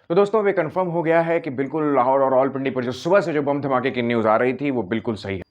तो दोस्तों अब ये कंफर्म हो गया है कि बिल्कुल लाहौर और रावलपिंडी पर जो सुबह से जो बम धमाके की न्यूज़ आ रही थी, वो बिल्कुल सही है।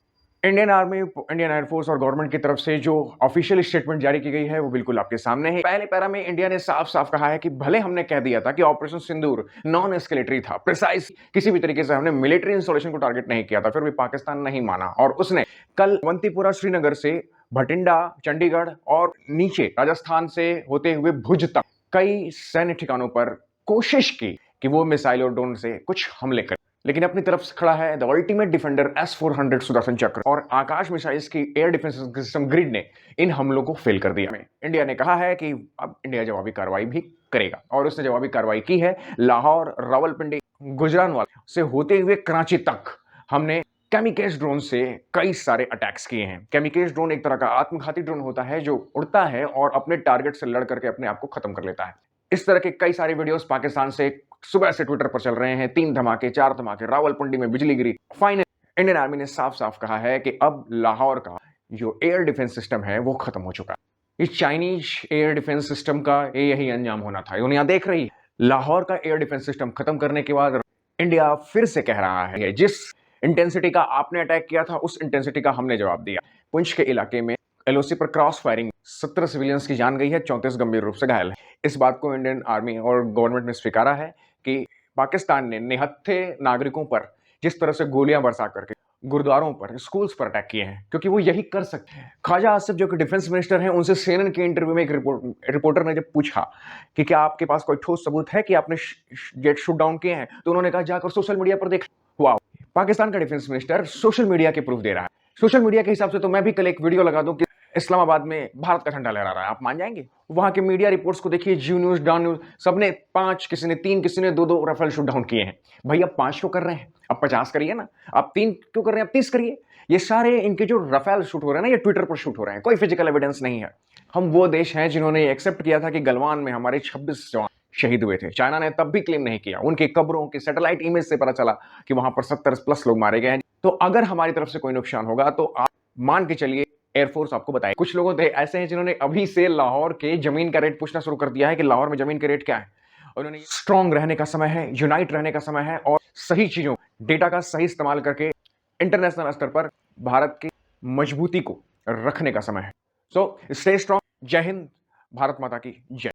इंडियन आर्मी, इंडियन एयरफोर्स और गवर्नमेंट की तरफ से जो ऑफिशियल स्टेटमेंट जारी की गई है, वो बिल्कुल आपके सामने है। पहले पैरा में इंडिया ने साफ-साफ कहा है कि भले हमने कह दिया था कि ऑपरेशन सिंदूर नॉन एस्केलेटरी था, प्रिसाइज किसी भी तरीके से हमने मिलिट्री इंस्टॉलेशन को टारगेट नहीं किया था, फिर भी पाकिस्तान नहीं माना और उसने कल अवंतीपुरा श्रीनगर से भटिंडा, चंडीगढ़ और नीचे राजस्थान से होते हुए भुज तक कई सैन्य ठिकानों पर कोशिश की कि वो मिसाइल और ड्रोन से कुछ हमले करें। लेकिन अपनी तरफ से खड़ा है the ultimate defender S-400 Sudarshan चक्र और आकाश मिसाइल्स की एयर डिफेंस सिस्टम ग्रिड ने इन हमलों को फेल कर दिया। इंडिया ने कहा है कि अब इंडिया जवाबी कार्रवाई भी करेगा और उसने जवाबी कार्रवाई की है। लाहौर, रावलपिंडी, गुजरानवाला से होते हुए कराची तक हमने कैमिकेज ड्रोन से कई सारे अटैक्स किए हैं। कैमिकेज ड्रोन एक तरह का आत्मघाती ड्रोन होता है जो उड़ता है और अपने टारगेट से लड़ करके अपने आप को खत्म कर लेता है। इस तरह के कई सारे वीडियोस पाकिस्तान से सुबह से ट्विटर पर चल रहे हैं। 3 धमाके, 4 धमाके, रावलपिंडी में बिजली गिरी। फाइनल इंडियन आर्मी ने साफ-साफ कहा है कि अब लाहौर का जो एयर डिफेंस सिस्टम है वो खत्म हो चुका है। इस चाइनीज एयर डिफेंस सिस्टम का यही अंजाम होना था। दुनिया देख रही है। लाहौर का एयर डिफेंस सिस्टम खत्म करने के बाद इंडिया फिर से कह रहा है जिस इंटेंसिटी का आपने अटैक किया था उस इंटेंसिटी का हमने जवाब दिया। पुंछ के इलाके में एलओसी पर क्रॉस फायरिंग 17 सिविलियंस की जान गई है, 34 गंभीर रूप से घायल है। इस बात को इंडियन आर्मी और गवर्नमेंट ने स्वीकारा है कि पाकिस्तान ने निहत्थे नागरिकों पर जिस तरह से गोलियां बरसा करके गुरुद्वारों पर, स्कूल्स पर अटैक किए हैं, क्योंकि वो यही कर सकते हैं। ख्वाजा आसिफ जो कि डिफेंस मिनिस्टर हैं, उनसे CNN के इंटरव्यू में एक रिपोर्टर ने जब पूछा कि क्या आपके पास कोई ठोस सबूत है कि आपने जेट शूट डाउन किए हैं, तो उन्होंने कहा जाकर सोशल मीडिया पर देख। वाह, पाकिस्तान का डिफेंस मिनिस्टर सोशल मीडिया के प्रूफ दे रहा है। सोशल मीडिया के हिसाब से तो मैं भी कल एक वीडियो लगा दूं कि इस्लामाबाद में भारत का झंडा लहरा रहा है, आप मान जाएंगे? वहां के मीडिया रिपोर्ट्स को देखिए, जी न्यूज, डॉन न्यूज, सबने 5, किसी ने 3, किसी ने 2-2 राफेल शूट डाउन किए हैं। भाई अब 5 क्यों कर रहे हैं? अब 50 करिए ना। अब 3 क्यों कर रहे हैं? अब 30 करिए। ये सारे इनके जो राफेल शूट हो रहे हैं ना, ये ट्विटर पर शूट हो रहे हैं, कोई फिजिकल एविडेंस नहीं है। हम वो देश हैं जिन्होंने एक्सेप्ट किया था कि गलवान में हमारे 26 जवान शहीद हुए थे। चाइना ने तब भी क्लेम नहीं किया। उनकी कब्रों की सैटेलाइट इमेज से पता चला कि वहां पर 70+ लोग मारे गए हैं। तो अगर हमारी तरफ से कोई नुकसान होगा तो आप मान के चलिए एयरफोर्स आपको बताए। कुछ लोग ऐसे हैं जिन्होंने अभी से लाहौर के जमीन का रेट पूछना शुरू कर दिया है कि लाहौर में जमीन के रेट क्या है। उन्होंने स्ट्रांग रहने का समय है, यूनाइट रहने का समय है और सही चीजों, डेटा का सही इस्तेमाल करके इंटरनेशनल स्तर पर भारत की मजबूती को रखने का समय है। So stay strong. जय हिंद, भारत माता की जय।